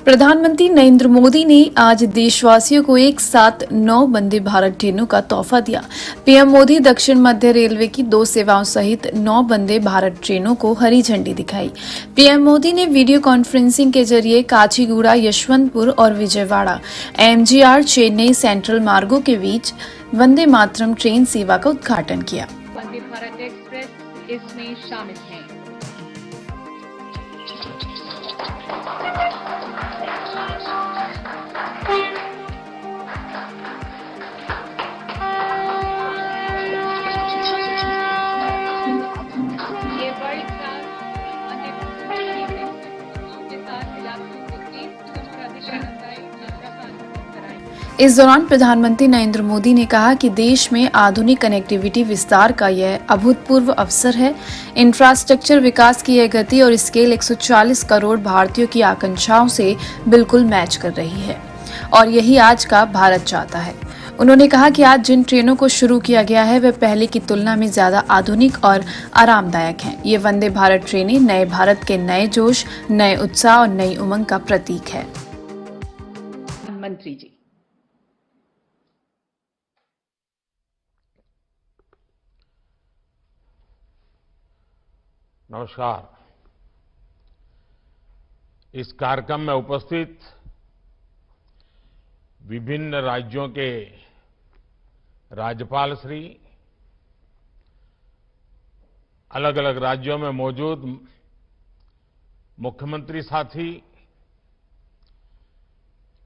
प्रधानमंत्री नरेंद्र मोदी ने आज देशवासियों को एक साथ 9 वंदे भारत ट्रेनों का तोहफा दिया। पीएम मोदी दक्षिण मध्य रेलवे की 2 सेवाओं सहित 9 वंदे भारत ट्रेनों को हरी झंडी दिखाई। पीएम मोदी ने वीडियो कॉन्फ्रेंसिंग के जरिए काचीगुड़ा, यशवंतपुर और विजयवाड़ा एमजीआर चेन्नई सेंट्रल मार्गों के बीच वंदे मातरम ट्रेन सेवा का उद्घाटन किया। वंदे भारत एक्सप्रेस इसमें शामिल है। ये वर्ल्ड क्लास वंदे भारत के साथ यात्रियों को तेज और अधिक आरामदायक यात्रा का अनुभव कराएंगे। इस दौरान प्रधानमंत्री नरेंद्र मोदी ने कहा कि देश में आधुनिक कनेक्टिविटी विस्तार का यह अभूतपूर्व अवसर है। इंफ्रास्ट्रक्चर विकास की यह गति और स्केल 140 करोड़ भारतीयों की आकांक्षाओं से बिल्कुल मैच कर रही है और यही आज का भारत चाहता है। उन्होंने कहा कि आज जिन ट्रेनों को शुरू किया गया है वे पहले की तुलना में ज्यादा आधुनिक और आरामदायक हैं। ये वंदे भारत ट्रेनें नए भारत के नए जोश, नए उत्साह और नई उमंग का प्रतीक है। मंत्री जी, नमस्कार। इस कार्यक्रम में उपस्थित विभिन्न राज्यों के राज्यपाल श्री, अलग अलग राज्यों में मौजूद मुख्यमंत्री साथी,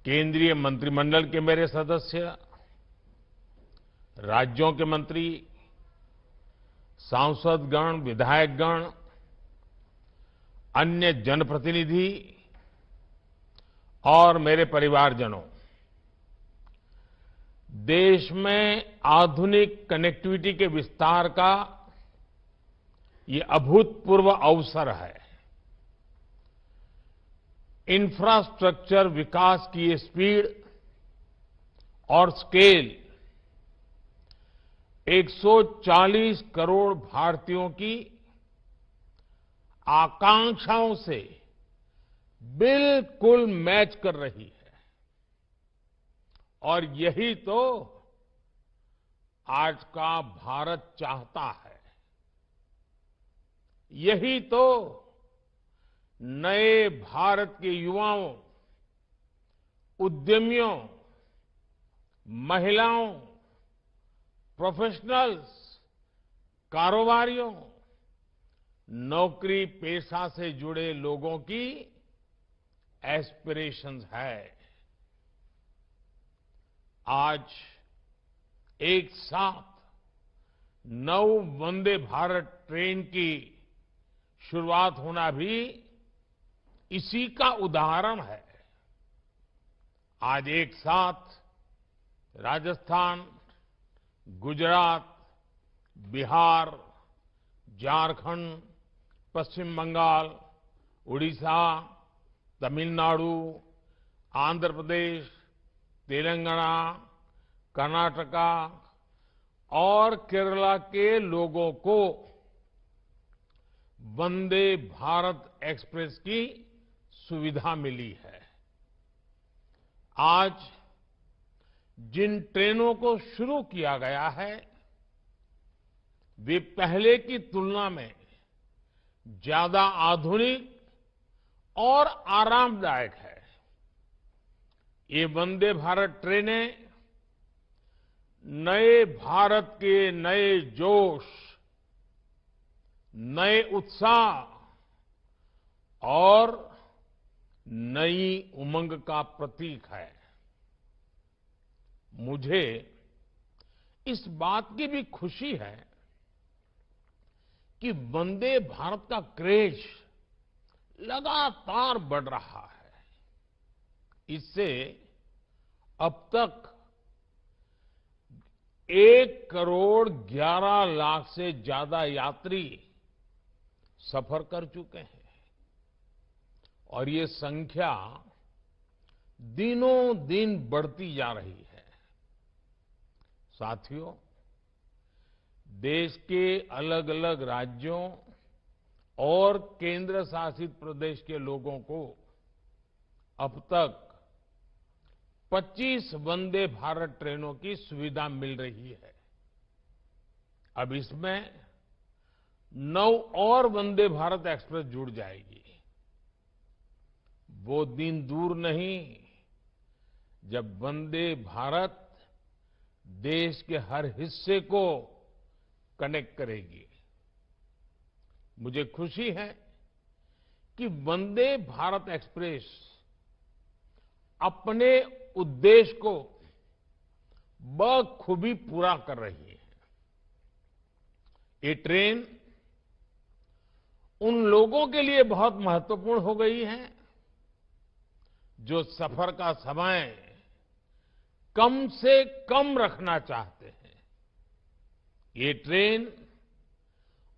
केंद्रीय मंत्रिमंडल के मेरे सदस्य, राज्यों के मंत्री, सांसदगण, विधायकगण, अन्य जनप्रतिनिधि और मेरे परिवारजनों, देश में आधुनिक कनेक्टिविटी के विस्तार का ये अभूतपूर्व अवसर है। इंफ्रास्ट्रक्चर विकास की ये स्पीड और स्केल 140 करोड़ भारतीयों की आकांक्षाओं से बिल्कुल मैच कर रही है और यही तो आज का भारत चाहता है। यही तो नए भारत के युवाओं, उद्यमियों, महिलाओं, प्रोफेशनल्स, कारोबारियों, नौकरी पेशा से जुड़े लोगों की एस्पिरेशंस है। आज एक साथ 9 वंदे भारत ट्रेन की शुरुआत होना भी इसी का उदाहरण है। आज एक साथ राजस्थान, गुजरात, बिहार, झारखंड, पश्चिम बंगाल, उड़ीसा, तमिलनाडु, आंध्र प्रदेश, तेलंगाना, कर्नाटका और केरला के लोगों को वंदे भारत एक्सप्रेस की सुविधा मिली है। आज जिन ट्रेनों को शुरू किया गया है वे पहले की तुलना में ज्यादा आधुनिक और आरामदायक है। ये वंदे भारत ट्रेनें नए भारत के नए जोश, नए उत्साह और नई उमंग का प्रतीक है। मुझे इस बात की भी खुशी है कि वंदे भारत का क्रेज लगातार बढ़ रहा है। इससे अब तक 1 करोड़ 11 लाख से ज्यादा यात्री सफर कर चुके हैं और ये संख्या दिनों दिन बढ़ती जा रही है। साथियों, देश के अलग अलग राज्यों और केंद्र शासित प्रदेश के लोगों को अब तक 25 वंदे भारत ट्रेनों की सुविधा मिल रही है। अब इसमें 9 और वंदे भारत एक्सप्रेस जुड़ जाएगी। वो दिन दूर नहीं जब वंदे भारत देश के हर हिस्से को कनेक्ट करेगी। मुझे खुशी है कि वंदे भारत एक्सप्रेस अपने उद्देश्य को बखूबी पूरा कर रही है। ये ट्रेन उन लोगों के लिए बहुत महत्वपूर्ण हो गई है जो सफर का समय कम से कम रखना चाहते हैं। ये ट्रेन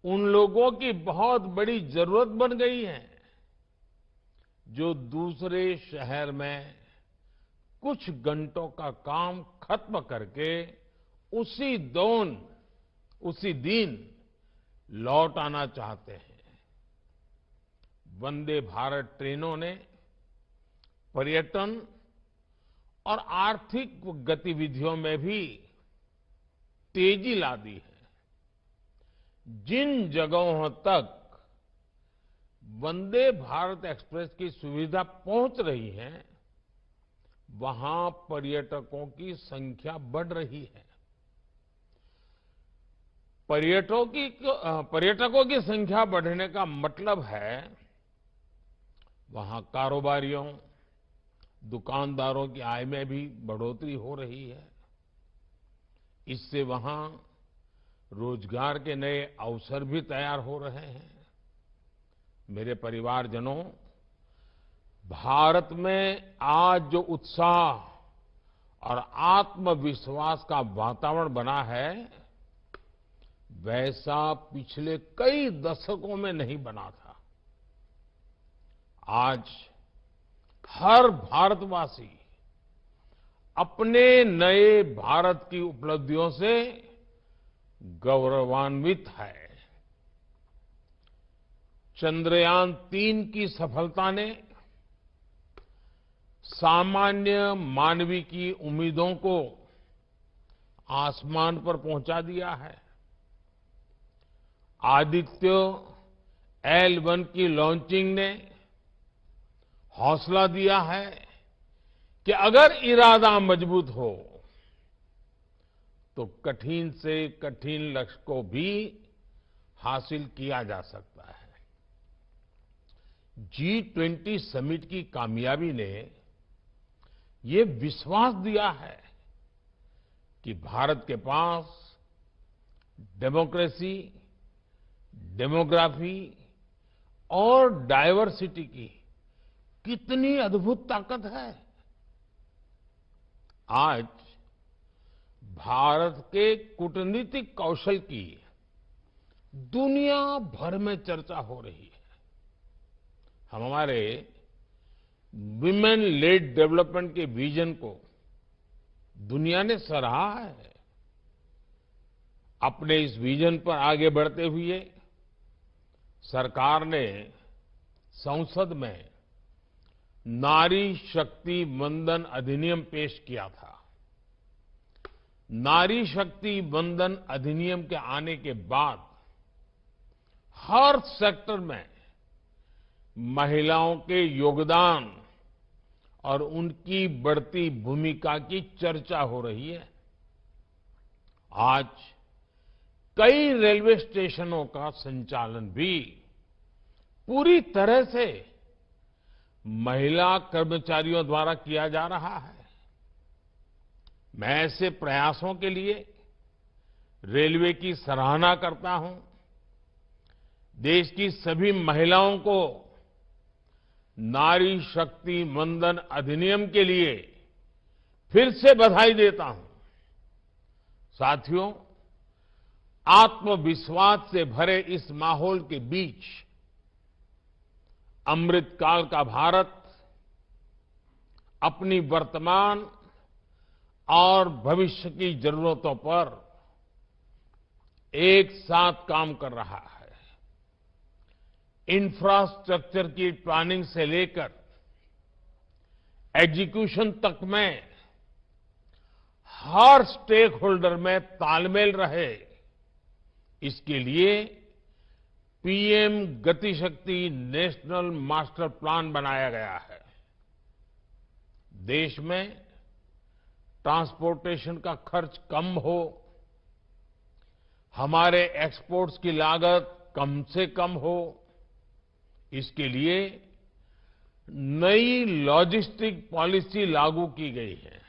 उन लोगों की बहुत बड़ी जरूरत बन गई है जो दूसरे शहर में कुछ घंटों का काम खत्म करके उसी दिन लौट आना चाहते हैं। वंदे भारत ट्रेनों ने पर्यटन और आर्थिक गतिविधियों में भी तेजी ला दी है। जिन जगहों तक वंदे भारत एक्सप्रेस की सुविधा पहुंच रही है, वहां पर्यटकों की संख्या बढ़ रही है। पर्यटकों की संख्या बढ़ने का मतलब है वहां कारोबारियों, दुकानदारों की आय में भी बढ़ोतरी हो रही है। इससे वहां रोजगार के नए अवसर भी तैयार हो रहे हैं। मेरे परिवारजनों, भारत में आज जो उत्साह और आत्मविश्वास का वातावरण बना है, वैसा पिछले कई दशकों में नहीं बना था। आज हर भारतवासी अपने नए भारत की उपलब्धियों से गौरवान्वित है। चंद्रयान-3 की सफलता ने सामान्य मानवी की उम्मीदों को आसमान पर पहुंचा दिया है। आदित्य L1 की लॉन्चिंग ने हौसला दिया है कि अगर इरादा मजबूत हो तो कठिन से कठिन लक्ष्य को भी हासिल किया जा सकता है। G20 समिट की कामयाबी ने ये विश्वास दिया है कि भारत के पास डेमोक्रेसी, डेमोग्राफी और डायवर्सिटी की कितनी अद्भुत ताकत है। आज भारत के कूटनीतिक कौशल की दुनिया भर में चर्चा हो रही है। हम हमारे विमेन लेड डेवलपमेंट के विजन को दुनिया ने सराहा है। अपने इस विजन पर आगे बढ़ते हुए सरकार ने संसद में नारी शक्ति वंदन अधिनियम पेश किया था। नारी शक्ति वंदन अधिनियम के आने के बाद हर सेक्टर में महिलाओं के योगदान और उनकी बढ़ती भूमिका की चर्चा हो रही है। आज कई रेलवे स्टेशनों का संचालन भी पूरी तरह से महिला कर्मचारियों द्वारा किया जा रहा है। मैं ऐसे प्रयासों के लिए रेलवे की सराहना करता हूं। देश की सभी महिलाओं को नारी शक्ति वंदन अधिनियम के लिए फिर से बधाई देता हूं। साथियों, आत्मविश्वास से भरे इस माहौल के बीच अमृतकाल का भारत अपनी वर्तमान और भविष्य की जरूरतों पर एक साथ काम कर रहा है। इंफ्रास्ट्रक्चर की प्लानिंग से लेकर एग्जीक्यूशन तक में हर स्टेक होल्डर में तालमेल रहे, इसके लिए पीएम गति शक्ति नेशनल मास्टर प्लान बनाया गया है। देश में ट्रांसपोर्टेशन का खर्च कम हो, हमारे एक्सपोर्ट्स की लागत कम से कम हो, इसके लिए नई लॉजिस्टिक पॉलिसी लागू की गई है।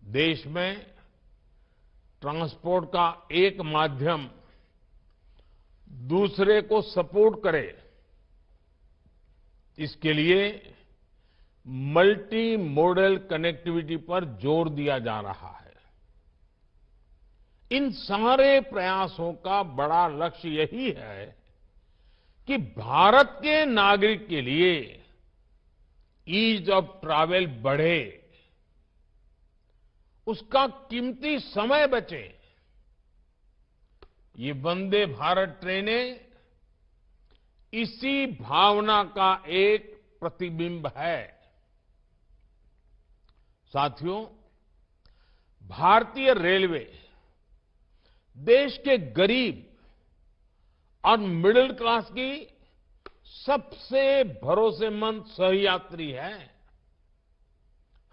देश में ट्रांसपोर्ट का एक माध्यम दूसरे को सपोर्ट करे, इसके लिए मल्टी मॉडल कनेक्टिविटी पर जोर दिया जा रहा है। इन सारे प्रयासों का बड़ा लक्ष्य यही है कि भारत के नागरिक के लिए ईज ऑफ ट्रैवल बढ़े, उसका कीमती समय बचे। ये वंदे भारत ट्रेनें इसी भावना का एक प्रतिबिंब है। साथियों, भारतीय रेलवे देश के गरीब और मिडिल क्लास की सबसे भरोसेमंद सहयात्री है।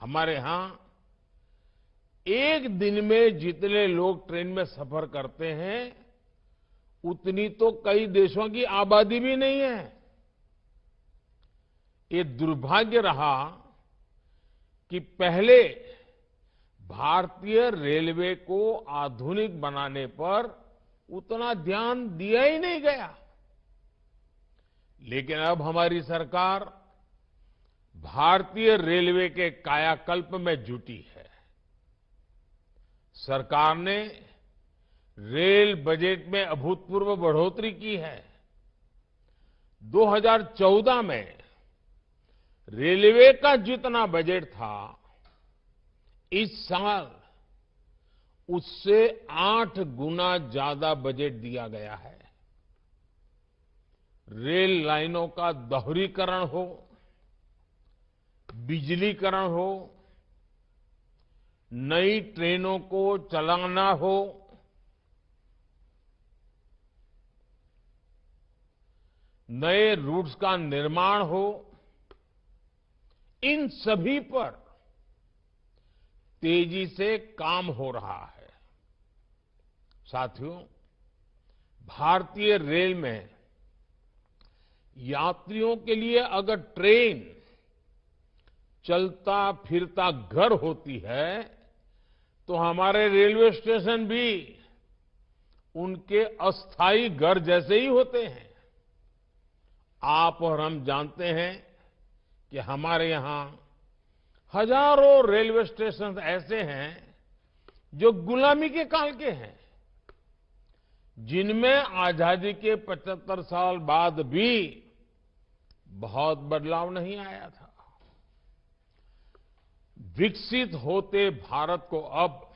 हमारे यहां एक दिन में जितने लोग ट्रेन में सफर करते हैं, उतनी तो कई देशों की आबादी भी नहीं है। ये दुर्भाग्य रहा कि पहले भारतीय रेलवे को आधुनिक बनाने पर उतना ध्यान दिया ही नहीं गया। लेकिन अब हमारी सरकार भारतीय रेलवे के कायाकल्प में जुटी है। सरकार ने रेल बजट में अभूतपूर्व बढ़ोतरी की है। 2014 में रेलवे का जितना बजट था, इस साल उससे 8 गुना ज्यादा बजट दिया गया है। रेल लाइनों का दोहरीकरण हो, बिजलीकरण हो, नई ट्रेनों को चलाना हो, नए रूट्स का निर्माण हो, इन सभी पर तेजी से काम हो रहा है। साथियों, भारतीय रेल में यात्रियों के लिए अगर ट्रेन चलता फिरता घर होती है, तो हमारे रेलवे स्टेशन भी उनके अस्थायी घर जैसे ही होते हैं। आप और हम जानते हैं कि हमारे यहां हजारों रेलवे स्टेशन ऐसे हैं जो गुलामी के काल के हैं, जिनमें आजादी के 75 साल बाद भी बहुत बदलाव नहीं आया था। विकसित होते भारत को अब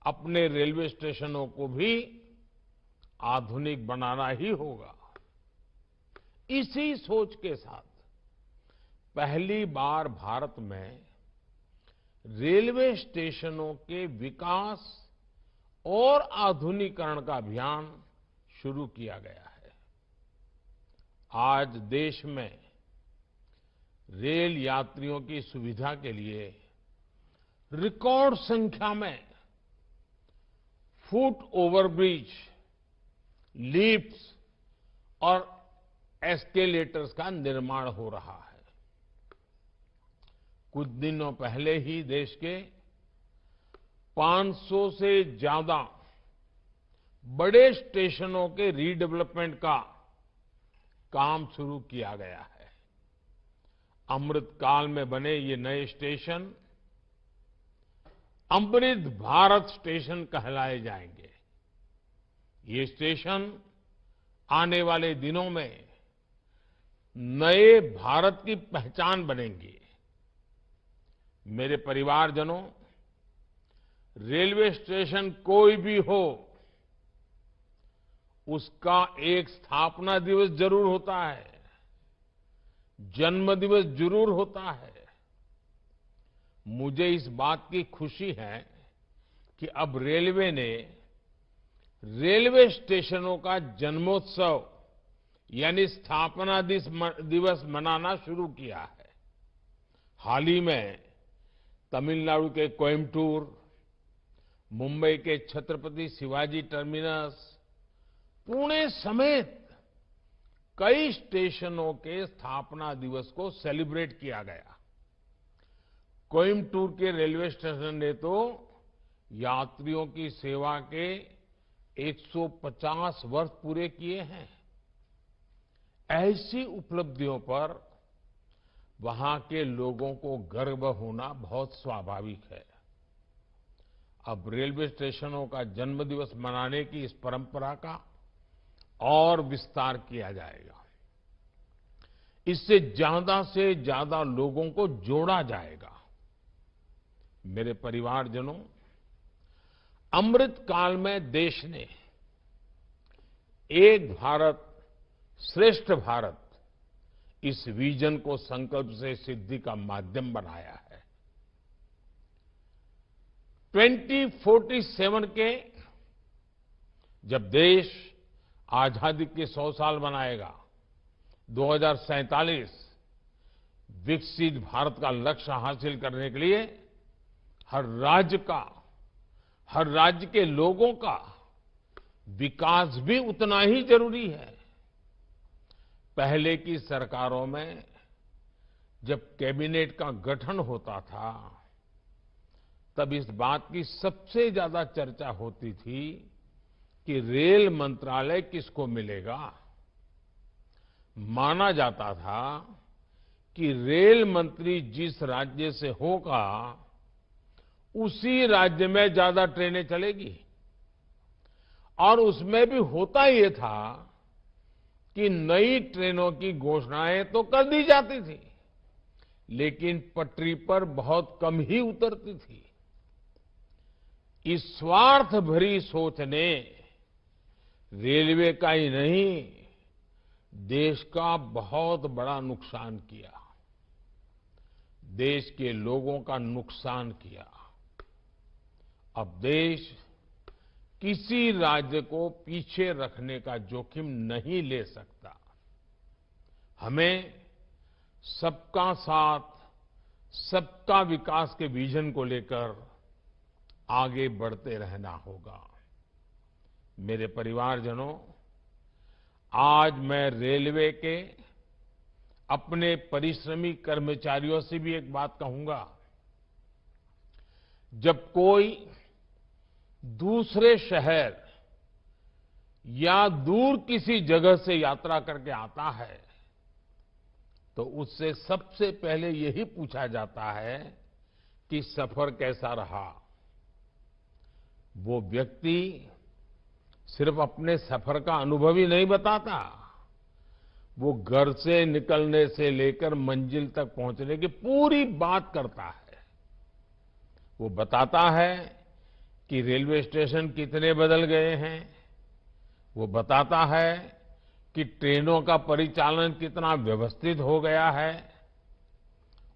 अपने रेलवे स्टेशनों को भी आधुनिक बनाना ही होगा। इसी सोच के साथ पहली बार भारत में रेलवे स्टेशनों के विकास और आधुनिकीकरण का अभियान शुरू किया गया है। आज देश में रेल यात्रियों की सुविधा के लिए रिकॉर्ड संख्या में फुट ओवरब्रिज, लिफ्ट्स और एस्केलेटर्स का निर्माण हो रहा है। कुछ दिनों पहले ही देश के 500 से ज्यादा बड़े स्टेशनों के रीडेवलपमेंट का काम शुरू किया गया है। अमृत काल में बने ये नए स्टेशन अमृत भारत स्टेशन कहलाए जाएंगे। ये स्टेशन आने वाले दिनों में नए भारत की पहचान बनेंगे। मेरे परिवारजनों, रेलवे स्टेशन कोई भी हो, उसका एक स्थापना दिवस जरूर होता है, जन्मदिवस जरूर होता है। मुझे इस बात की खुशी है कि अब रेलवे ने रेलवे स्टेशनों का जन्मोत्सव यानी स्थापना दिवस मनाना शुरू किया है। हाल ही में तमिलनाडु के कोयम्बटूर, मुंबई के छत्रपति शिवाजी टर्मिनस, पुणे समेत कई स्टेशनों के स्थापना दिवस को सेलिब्रेट किया गया। कोयम्बटूर के रेलवे स्टेशन ने तो यात्रियों की सेवा के 150 वर्ष पूरे किए हैं। ऐसी उपलब्धियों पर वहां के लोगों को गर्व होना बहुत स्वाभाविक है। अब रेलवे स्टेशनों का जन्मदिवस मनाने की इस परंपरा का और विस्तार किया जाएगा। इससे ज्यादा से ज्यादा लोगों को जोड़ा जाएगा। मेरे परिवारजनों, अमृत काल में देश ने एक भारत श्रेष्ठ भारत इस विजन को संकल्प से सिद्धि का माध्यम बनाया है। 2047 के जब देश आजादी के 100 साल मनाएगा, 2047 विकसित भारत का लक्ष्य हासिल करने के लिए हर राज्य के लोगों का विकास भी उतना ही जरूरी है। पहले की सरकारों में जब कैबिनेट का गठन होता था, तब इस बात की सबसे ज्यादा चर्चा होती थी कि रेल मंत्रालय किसको मिलेगा। माना जाता था कि रेल मंत्री जिस राज्य से होगा, उसी राज्य में ज्यादा ट्रेनें चलेगी। और उसमें भी होता ये था कि नई ट्रेनों की घोषणाएं तो कर दी जाती थी, लेकिन पटरी पर बहुत कम ही उतरती थी। इस स्वार्थ भरी सोच ने रेलवे का ही नहीं, देश का बहुत बड़ा नुकसान किया, देश के लोगों का नुकसान किया। अब देश किसी राज्य को पीछे रखने का जोखिम नहीं ले सकता। हमें सबका साथ, सबका विकास के विजन को लेकर आगे बढ़ते रहना होगा। मेरे परिवारजनों, आज मैं रेलवे के अपने परिश्रमी कर्मचारियों से भी एक बात कहूंगा। जब कोई दूसरे शहर या दूर किसी जगह से यात्रा करके आता है, तो उससे सबसे पहले यही पूछा जाता है कि सफर कैसा रहा। वो व्यक्ति सिर्फ अपने सफर का अनुभव ही नहीं बताता, वो घर से निकलने से लेकर मंजिल तक पहुंचने की पूरी बात करता है। वो बताता है कि रेलवे स्टेशन कितने बदल गए हैं, वो बताता है कि ट्रेनों का परिचालन कितना व्यवस्थित हो गया है।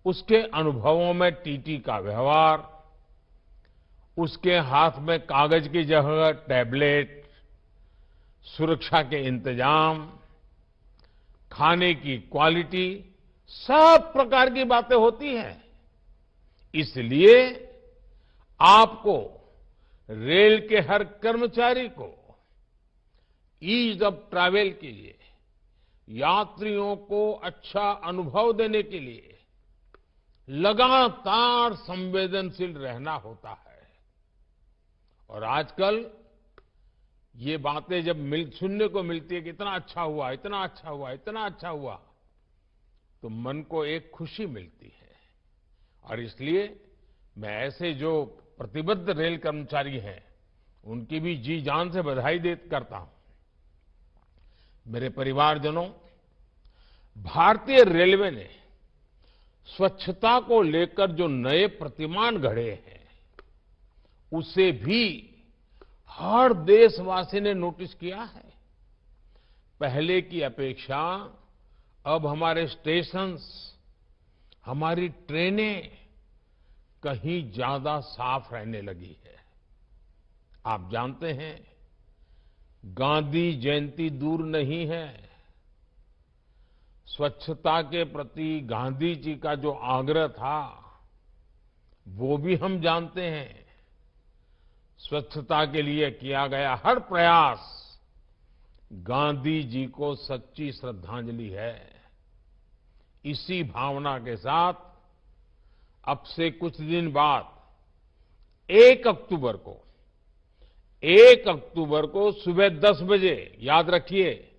उसके अनुभवों में टीटी का व्यवहार, उसके हाथ में कागज की जगह टैबलेट, सुरक्षा के इंतजाम, खाने की क्वालिटी, सब प्रकार की बातें होती हैं। इसलिए आपको, रेल के हर कर्मचारी को ईज ऑफ ट्रैवल के लिए, यात्रियों को अच्छा अनुभव देने के लिए लगातार संवेदनशील रहना होता है। और आजकल ये बातें जब सुनने को मिलती है कि इतना अच्छा हुआ, इतना अच्छा हुआ, इतना अच्छा हुआ, तो मन को एक खुशी मिलती है। और इसलिए मैं ऐसे जो प्रतिबद्ध रेल कर्मचारी हैं, उनकी भी जी जान से बधाई करता हूं। मेरे परिवारजनों, भारतीय रेलवे ने स्वच्छता को लेकर जो नए प्रतिमान गढ़े हैं, उसे भी हर देशवासी ने नोटिस किया है। पहले की अपेक्षा अब हमारे स्टेशंस, हमारी ट्रेनें कहीं ज्यादा साफ रहने लगी है। आप जानते हैं, गांधी जयंती दूर नहीं है। स्वच्छता के प्रति गांधी जी का जो आग्रह था, वो भी हम जानते हैं। स्वच्छता के लिए किया गया हर प्रयास गांधी जी को सच्ची श्रद्धांजलि है। इसी भावना के साथ अब से कुछ दिन बाद 1 अक्टूबर को सुबह 10 बजे, याद रखिए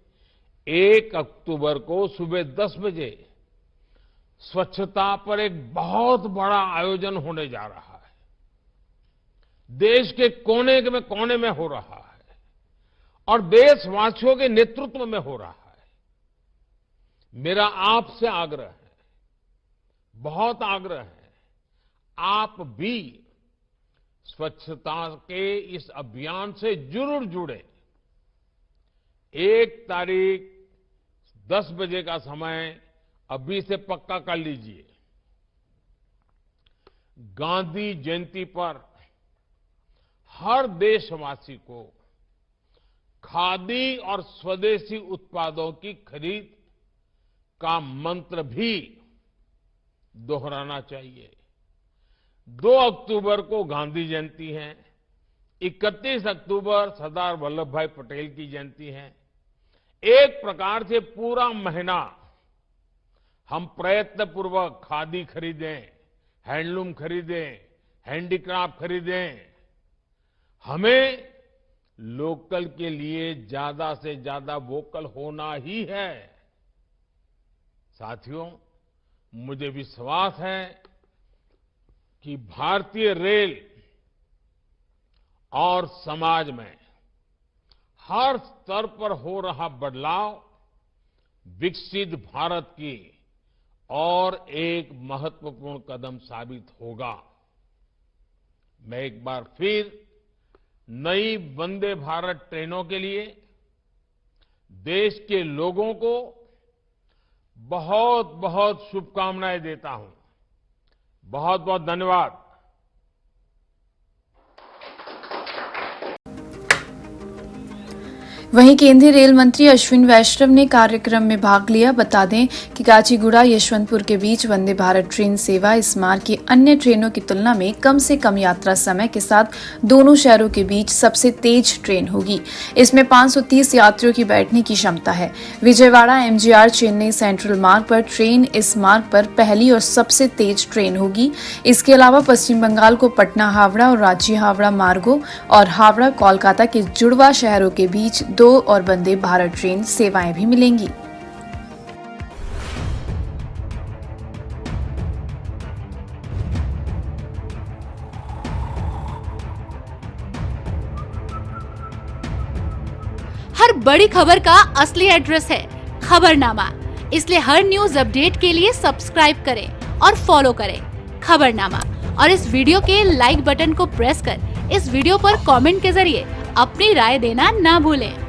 1 अक्टूबर को सुबह 10 बजे स्वच्छता पर एक बहुत बड़ा आयोजन होने जा रहा है। देश के कोने में हो रहा है और देशवासियों के नेतृत्व में हो रहा है। मेरा आपसे आग्रह है, बहुत आग्रह है, आप भी स्वच्छता के इस अभियान से जरूर जुड़े। 1 तारीख 10 बजे का समय अभी से पक्का कर लीजिए। गांधी जयंती पर हर देशवासी को खादी और स्वदेशी उत्पादों की खरीद का मंत्र भी दोहराना चाहिए। 2 अक्टूबर को गांधी जयंती है, 31 अक्टूबर सरदार वल्लभ भाई पटेल की जयंती है। एक प्रकार से पूरा महीना हम प्रयत्नपूर्वक खादी खरीदें, हैंडलूम खरीदें, हैंडीक्राफ्ट खरीदें। हमें लोकल के लिए ज्यादा से ज्यादा वोकल होना ही है। साथियों, मुझे विश्वास है कि भारतीय रेल और समाज में हर स्तर पर हो रहा बदलाव विकसित भारत की और एक महत्वपूर्ण कदम साबित होगा। मैं एक बार फिर नई वंदे भारत ट्रेनों के लिए देश के लोगों को बहुत बहुत शुभकामनाएं देता हूं। बहुत बहुत धन्यवाद। वहीं केंद्रीय रेल मंत्री अश्विन वैष्णव ने कार्यक्रम में भाग लिया। बता दें कि काचीगुड़ा यशवंतपुर के बीच वंदे भारत ट्रेन सेवा इस मार्ग की अन्य ट्रेनों की तुलना में कम से कम यात्रा समय के साथ दोनों शहरों के बीच सबसे तेज ट्रेन होगी। इसमें 530 यात्रियों की बैठने की क्षमता है। विजयवाड़ा एमजीआर चेन्नई सेंट्रल मार्ग पर ट्रेन इस मार्ग पर पहली और सबसे तेज ट्रेन होगी। इसके अलावा पश्चिम बंगाल को पटना हावड़ा और रांची हावड़ा मार्गों और हावड़ा कोलकाता के जुड़वा शहरों के बीच 2 और वंदे भारत ट्रेन सेवाएं भी मिलेंगी। हर बड़ी खबर का असली एड्रेस है खबरनामा। इसलिए हर न्यूज अपडेट के लिए सब्सक्राइब करें और फॉलो करें खबरनामा। और इस वीडियो के लाइक बटन को प्रेस कर इस वीडियो पर कमेंट के जरिए अपनी राय देना ना भूलें।